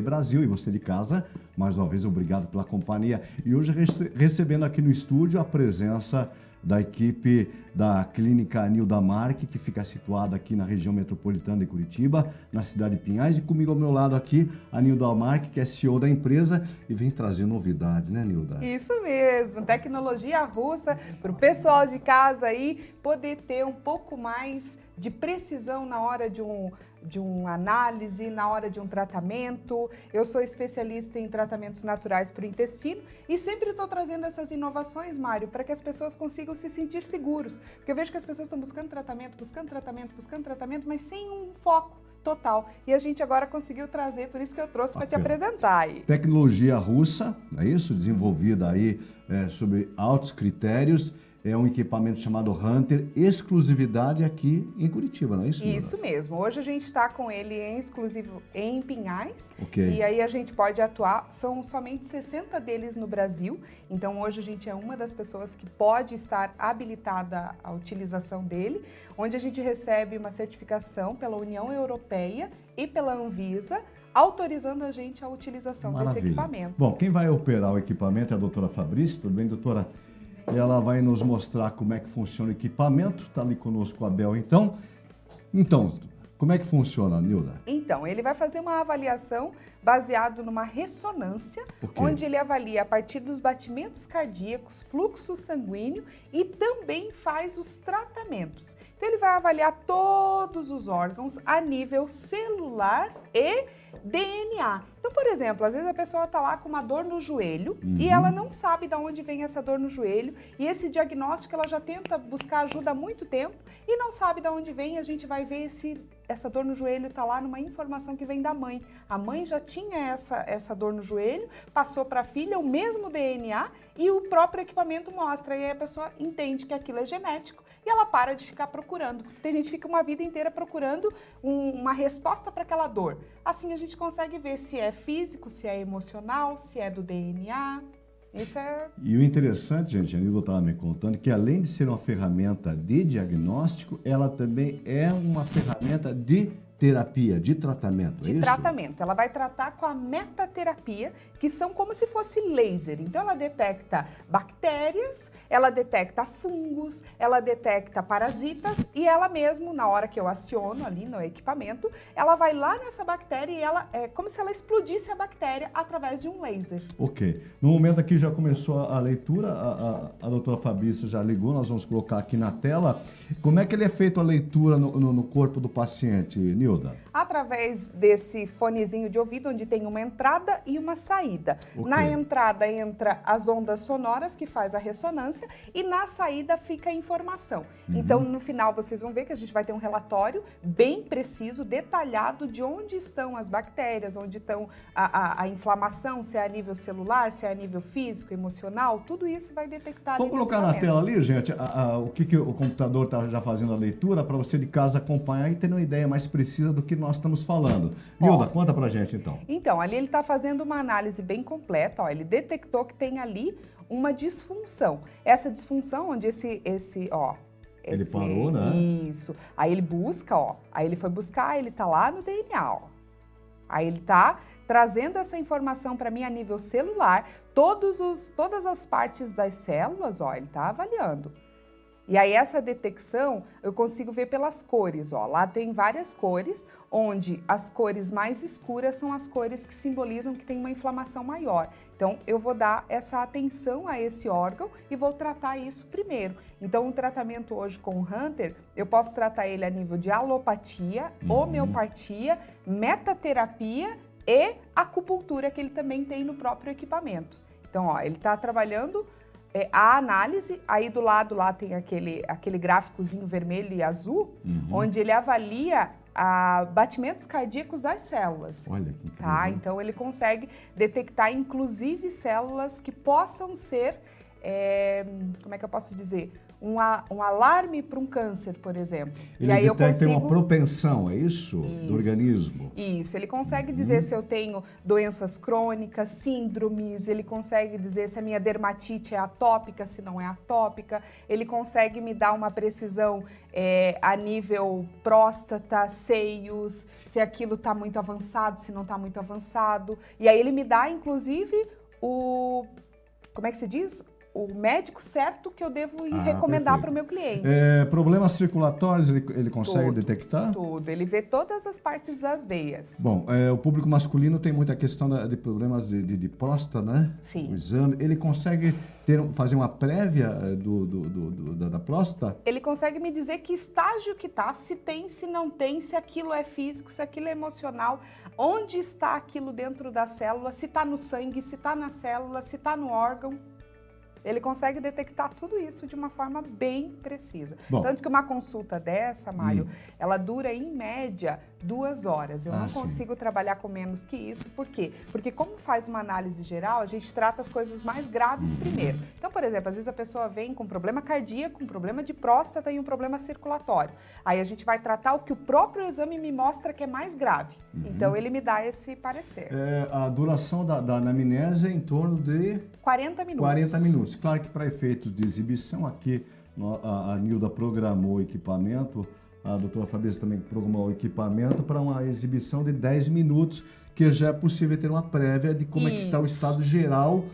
Brasil, e você de casa, mais uma vez, obrigado pela companhia. E hoje recebendo aqui no estúdio a presença da equipe da Clínica Nilda Mark, que fica situada aqui na região metropolitana de Curitiba, na cidade de Pinhais. E comigo ao meu lado aqui, a Nilda Mark, que é CEO da empresa e vem trazer novidade, né, Nilda? Isso mesmo, tecnologia russa para o pessoal de casa aí poder ter um pouco mais de precisão na hora de uma análise, na hora de um tratamento. Eu sou especialista em tratamentos naturais para o intestino e sempre estou trazendo essas inovações, Mário, para que as pessoas consigam se sentir seguros. Porque eu vejo que as pessoas estão buscando tratamento, mas sem um foco total. E a gente agora conseguiu trazer, por isso que eu trouxe para te apresentar aí. Tecnologia russa, é isso? Desenvolvida aí sobre altos critérios. É um equipamento chamado Hunter, exclusividade aqui em Curitiba, não é isso? Isso mesmo. Hoje a gente está com ele em exclusivo em Pinhais. Ok. E aí a gente pode atuar, são somente 60 deles no Brasil. Então hoje a gente é uma das pessoas que pode estar habilitada à utilização dele, onde a gente recebe uma certificação pela União Europeia e pela Anvisa, autorizando a gente a utilização desse equipamento. Bom, quem vai operar o equipamento é a doutora Fabrício, tudo bem, doutora? Ela vai nos mostrar como é que funciona o equipamento. Está ali conosco a Bel, então. Então, como é que funciona, Nilda? Então, ele vai fazer uma avaliação baseado numa ressonância, onde ele avalia a partir dos batimentos cardíacos, fluxo sanguíneo e também faz os tratamentos. Então, ele vai avaliar todos os órgãos a nível celular e DNA. Então, por exemplo, às vezes a pessoa está lá com uma dor no joelho e ela não sabe de onde vem essa dor no joelho, e esse diagnóstico ela já tenta buscar ajuda há muito tempo e não sabe de onde vem. A gente vai ver essa dor no joelho está lá numa informação que vem da mãe. A mãe já tinha essa dor no joelho, passou para a filha o mesmo DNA e o próprio equipamento mostra. E aí a pessoa entende que aquilo é genético e ela para de ficar procurando. Tem gente que fica uma vida inteira procurando uma resposta para aquela dor. Assim a gente consegue ver se é físico, se é emocional, se é do DNA. Isso é... E o interessante, gente, a Nilda estava me contando, que além de ser uma ferramenta de diagnóstico, ela também é uma ferramenta de terapia, de tratamento, é isso? De tratamento. Ela vai tratar com a metaterapia, que são como se fosse laser. Então, ela detecta bactérias, ela detecta fungos, ela detecta parasitas e ela mesmo, na hora que eu aciono ali no equipamento, ela vai lá nessa bactéria e ela é como se ela explodisse a bactéria através de um laser. Ok. No momento aqui já começou a leitura, a doutora Fabrícia já ligou, nós vamos colocar aqui na tela. Como é que ele é feito a leitura no corpo do paciente, Nilda? Através desse fonezinho de ouvido, onde tem uma entrada e uma saída. Okay. Na entrada entra as ondas sonoras, que faz a ressonância, e na saída fica a informação. Então, no final, vocês vão ver que a gente vai ter um relatório bem preciso, detalhado, de onde estão as bactérias, onde estão a inflamação, se é a nível celular, se é a nível físico, emocional, tudo isso vai detectar. Vamos colocar na tela ali, gente, o que o computador está já fazendo a leitura, para você de casa acompanhar e ter uma ideia mais precisa do que nós estamos falando. Nilda, conta pra gente então. Então, ali ele está fazendo uma análise bem completa, ó, ele detectou que tem ali uma disfunção. Essa disfunção onde ele parou, né? Isso. Aí ele busca, ó, aí ele foi buscar, ele tá lá no DNA, ó. Aí ele tá trazendo essa informação para mim a nível celular, todas as partes das células, ó, ele tá avaliando. E aí essa detecção eu consigo ver pelas cores, ó. Lá tem várias cores, onde as cores mais escuras são as cores que simbolizam que tem uma inflamação maior. Então eu vou dar essa atenção a esse órgão e vou tratar isso primeiro. Então o tratamento hoje com o Hunter, eu posso tratar ele a nível de alopatia, homeopatia, metaterapia e acupuntura, que ele também tem no próprio equipamento. Então, ó, ele está trabalhando a análise, aí do lado lá tem aquele gráficozinho vermelho e azul, onde ele avalia batimentos cardíacos das células. Olha que incrível. Tá? Então ele consegue detectar inclusive células que possam ser, como é que eu posso dizer? um alarme para um câncer, por exemplo. Ele e aí detecta uma propensão, é isso? Do organismo? Isso, ele consegue dizer se eu tenho doenças crônicas, síndromes, ele consegue dizer se a minha dermatite é atópica, se não é atópica, ele consegue me dar uma precisão a nível próstata, seios, se aquilo está muito avançado, se não está muito avançado. E aí ele me dá, inclusive, como é que se diz? O médico certo que eu devo ir recomendar para o meu cliente. Problemas circulatórios ele consegue detectar? Tudo. Ele vê todas as partes das veias. Bom, o público masculino tem muita questão de problemas de próstata, né? Sim. O exame. Ele consegue fazer uma prévia da próstata? Ele consegue me dizer que estágio que está, se tem, se não tem, se aquilo é físico, se aquilo é emocional, onde está aquilo dentro da célula, se está no sangue, se está na célula, se está no órgão. Ele consegue detectar tudo isso de uma forma bem precisa. Bom. Tanto que uma consulta dessa, Mário, ela dura em média 2 horas. Eu não consigo trabalhar com menos que isso. Por quê? Porque como faz uma análise geral, a gente trata as coisas mais graves primeiro. Então, por exemplo, às vezes a pessoa vem com problema cardíaco, um problema de próstata e um problema circulatório. Aí a gente vai tratar o que o próprio exame me mostra que é mais grave. Então, ele me dá esse parecer. A duração da anamnese é em torno de 40 minutos. 40 minutos. Claro que para efeitos de exibição, aqui a Nilda programou o equipamento, a doutora Fabrícia também programou o equipamento para uma exibição de 10 minutos, que já é possível ter uma prévia de como é que está o estado geral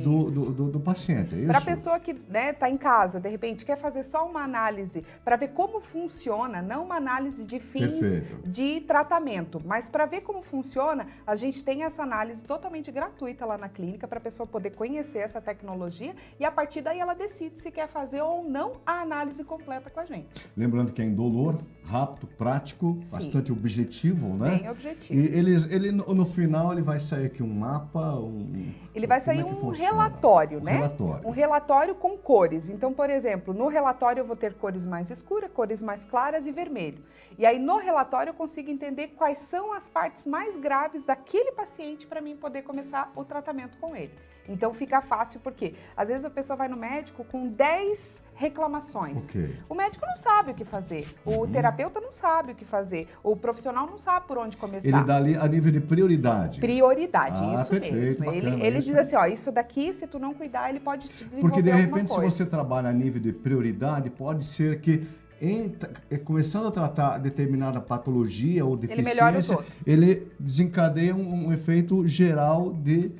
do paciente, é isso? Para a pessoa que está em casa, de repente, quer fazer só uma análise para ver como funciona, não uma análise de fins de tratamento, mas para ver como funciona, a gente tem essa análise totalmente gratuita lá na clínica para a pessoa poder conhecer essa tecnologia e a partir daí ela decide se quer fazer ou não a análise completa com a gente. Lembrando que é indolor, rápido, prático, bastante objetivo, né? Bem objetivo. E ele no final ele vai sair aqui um mapa, ele vai sair um relatório, né? Um relatório com cores. Então, por exemplo, no relatório eu vou ter cores mais escuras, cores mais claras e vermelho. E aí no relatório eu consigo entender quais são as partes mais graves daquele paciente para mim poder começar o tratamento com ele. Então fica fácil porque às vezes a pessoa vai no médico com 10 reclamações. O médico não sabe o que fazer, o terapeuta não sabe o que fazer, o profissional não sabe por onde começar. Ele dá ali a nível de prioridade. Prioridade, isso perfeito, mesmo. Bacana, ele diz assim, ó, isso daqui, se tu não cuidar, ele pode te desenvolver porque de repente, alguma coisa. se você trabalha a nível de prioridade, pode ser que começando a tratar determinada patologia ou deficiência, ele desencadeia um efeito geral de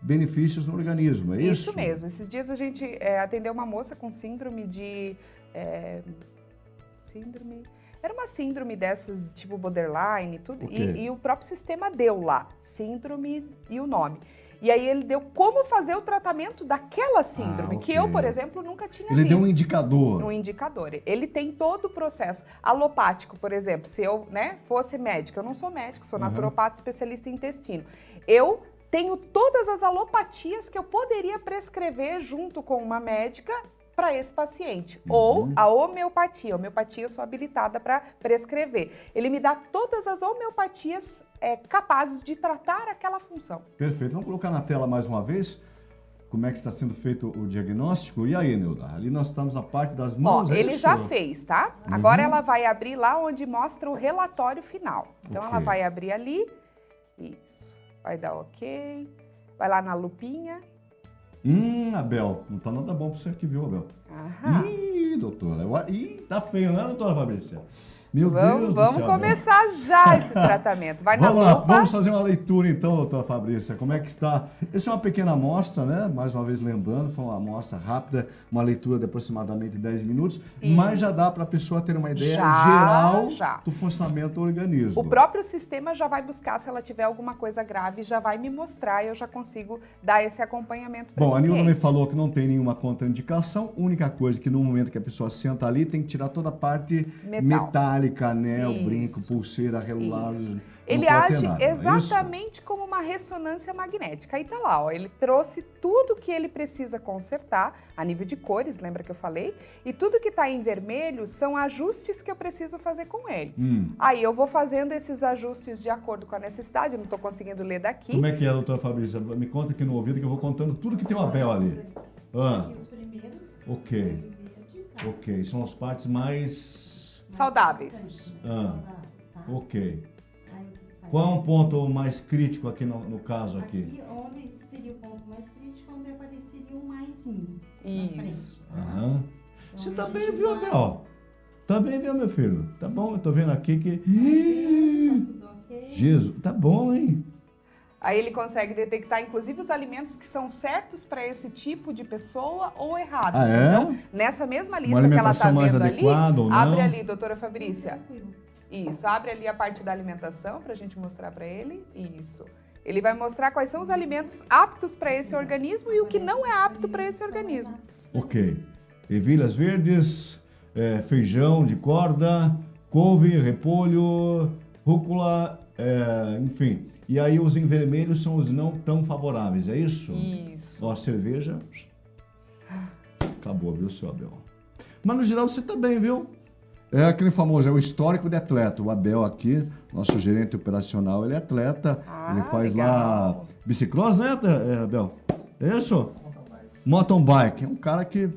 benefícios no organismo, é isso? Isso mesmo. Esses dias a gente atendeu uma moça com síndrome de... Era uma síndrome dessas, tipo borderline e tudo, e o próprio sistema deu lá, síndrome e o nome. E aí ele deu como fazer o tratamento daquela síndrome, que eu, por exemplo, nunca tinha visto. Ele deu um indicador. Um indicador. Ele tem todo o processo. Alopático, por exemplo, se eu fosse médica, eu não sou médico, sou naturopata, especialista em intestino. Eu tenho todas as alopatias que eu poderia prescrever junto com uma médica para esse paciente. Ou a homeopatia. A homeopatia eu sou habilitada para prescrever. Ele me dá todas as homeopatias capazes de tratar aquela função. Perfeito. Vamos colocar na tela mais uma vez como é que está sendo feito o diagnóstico. E aí, Nilda? Ali nós estamos na parte das mãos, ele já fez, tá? Agora ela vai abrir lá onde mostra o relatório final. Então ela vai abrir ali. Isso. Vai dar ok. Vai lá na lupinha. Abel, não tá nada bom pra você aqui, viu, Abel? Aham. Ih, doutora. Tá feio, né, doutora Fabrícia? Meu Deus do céu. Vamos começar já esse tratamento. Vai na lupa. Vamos fazer uma leitura então, doutora Fabrícia. Como é que está? Essa é uma pequena amostra, né? Mais uma vez lembrando, foi uma amostra rápida, uma leitura de aproximadamente 10 minutos, mas já dá para a pessoa ter uma ideia geral do funcionamento do organismo. O próprio sistema já vai buscar, se ela tiver alguma coisa grave, já vai me mostrar e eu já consigo dar esse acompanhamento para esse cliente. Bom, a Nilda me falou que não tem nenhuma contraindicação, única coisa que no momento que a pessoa senta ali, tem que tirar toda a parte metálica, anel, brinco, pulseira, relógio. Ele age exatamente como uma ressonância magnética. Aí tá lá, ó, ele trouxe tudo que ele precisa consertar a nível de cores, lembra que eu falei? E tudo que tá em vermelho são ajustes que eu preciso fazer com ele. Aí eu vou fazendo esses ajustes de acordo com a necessidade, eu não tô conseguindo ler daqui. Como é que é, doutora Fabrícia? Me conta aqui no ouvido que eu vou contando tudo que tem o Abel ali. Os primeiros. Ok. Ok, são as partes mais... Saudáveis. Ok. Qual é um ponto mais crítico aqui no caso aqui? Aqui onde seria o ponto mais crítico, onde apareceria o maisinho. Isso. Na frente, tá? Aham. Você Então, tá a bem, gente viu, vai- Abel? Tá bem, viu, meu filho? Tá bom, eu tô vendo aqui que... Tá tudo ok? Jesus, tá bom, hein? Aí ele consegue detectar, inclusive, os alimentos que são certos para esse tipo de pessoa ou errados. Ah, é? Então, nessa mesma lista Uma que ela está alimentação mais vendo ali, adequada ou não? abre ali, doutora Fabrícia. Tranquilo. Isso, abre ali a parte da alimentação para a gente mostrar para ele. Isso. Ele vai mostrar quais são os alimentos aptos para esse organismo e o que não é apto para esse organismo. Ok. Ervilhas verdes, feijão de corda, couve, repolho, rúcula, enfim. E aí os em vermelho são os não tão favoráveis, é isso? Isso. Ó, a cerveja... Acabou, viu, seu Abel? Mas no geral você tá bem, viu? É aquele famoso, é o histórico de atleta. O Abel aqui, nosso gerente operacional, ele é atleta. Ah, ele faz legal. lá bicicross, né, Abel? É isso? Mountain bike. É um cara que,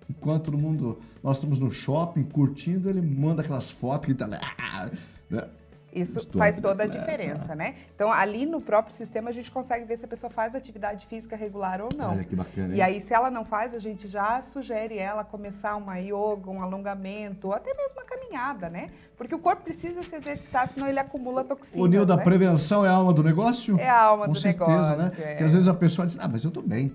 enquanto todo mundo... Nós estamos no shopping, curtindo, ele manda aquelas fotos que tá lá... Né? Isso Histórico faz de toda a atleta. diferença, né? Então, ali no próprio sistema, a gente consegue ver se a pessoa faz atividade física regular ou não. Olha que bacana, hein? E aí, se ela não faz, a gente já sugere ela começar uma yoga, um alongamento, ou até mesmo uma caminhada, né? Porque o corpo precisa se exercitar, senão ele acumula toxinas, O Nilda, né? a prevenção é a alma do negócio? É a alma Com do certeza, negócio. né? é. Porque às vezes a pessoa diz, mas eu tô bem.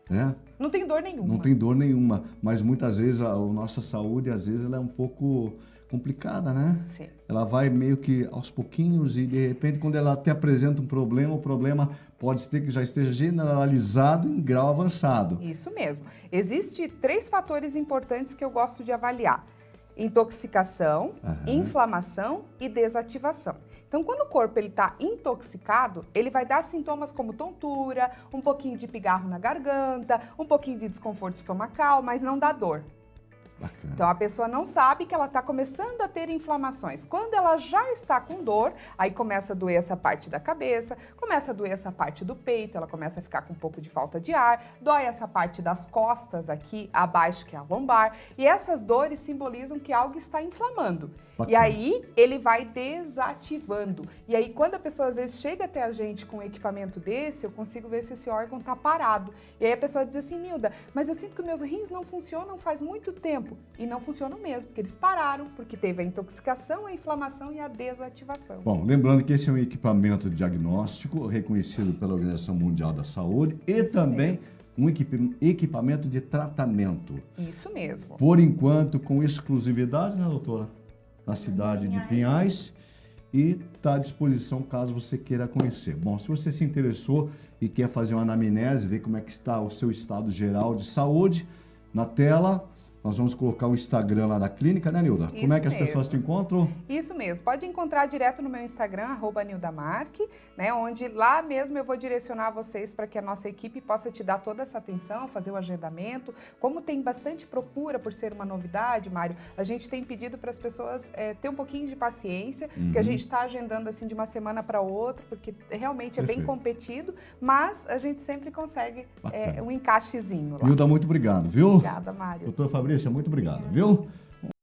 Né? Não tem dor nenhuma. Não tem dor nenhuma. Mas muitas vezes a nossa saúde, às vezes, ela é um pouco complicada, né? Sim. Ela vai meio que aos pouquinhos e, de repente, quando ela até apresenta um problema, o problema pode ser que já esteja generalizado em grau avançado. Isso mesmo. Existem 3 fatores importantes que eu gosto de avaliar: intoxicação, inflamação e desativação. Então, quando o corpo está intoxicado, ele vai dar sintomas como tontura, um pouquinho de pigarro na garganta, um pouquinho de desconforto estomacal, mas não dá dor. Bacana. Então, a pessoa não sabe que ela está começando a ter inflamações. Quando ela já está com dor, aí começa a doer essa parte da cabeça, começa a doer essa parte do peito, ela começa a ficar com um pouco de falta de ar, dói essa parte das costas aqui abaixo, que é a lombar, e essas dores simbolizam que algo está inflamando. Bacana. E aí, ele vai desativando. E aí, quando a pessoa às vezes chega até a gente com um equipamento desse, eu consigo ver se esse órgão está parado. E aí a pessoa diz assim, Nilda, mas eu sinto que meus rins não funcionam faz muito tempo. E não funcionam mesmo, porque eles pararam, porque teve a intoxicação, a inflamação e a desativação. Bom, lembrando que esse é um equipamento diagnóstico reconhecido pela Organização Mundial da Saúde e também um equipamento de tratamento. Isso mesmo. Por enquanto, com exclusividade, né, doutora? Na cidade de Pinhais. E está à disposição caso você queira conhecer. Bom, se você se interessou e quer fazer uma anamnese, ver como é que está o seu estado geral de saúde, na tela nós vamos colocar o Instagram lá da clínica, né, Nilda? Como é que as pessoas te encontram? Isso mesmo. Pode encontrar direto no meu Instagram, @nildamarque, né? Onde lá mesmo eu vou direcionar vocês para que a nossa equipe possa te dar toda essa atenção, fazer o agendamento. Como tem bastante procura por ser uma novidade, Mário, a gente tem pedido para as pessoas ter um pouquinho de paciência, porque a gente está agendando assim de uma semana para outra, porque realmente é bem Perfeito. competido, mas a gente sempre consegue um encaixezinho lá. Nilda, muito obrigado, viu? Obrigada, Mário. Doutor Fabrício, muito obrigado, viu?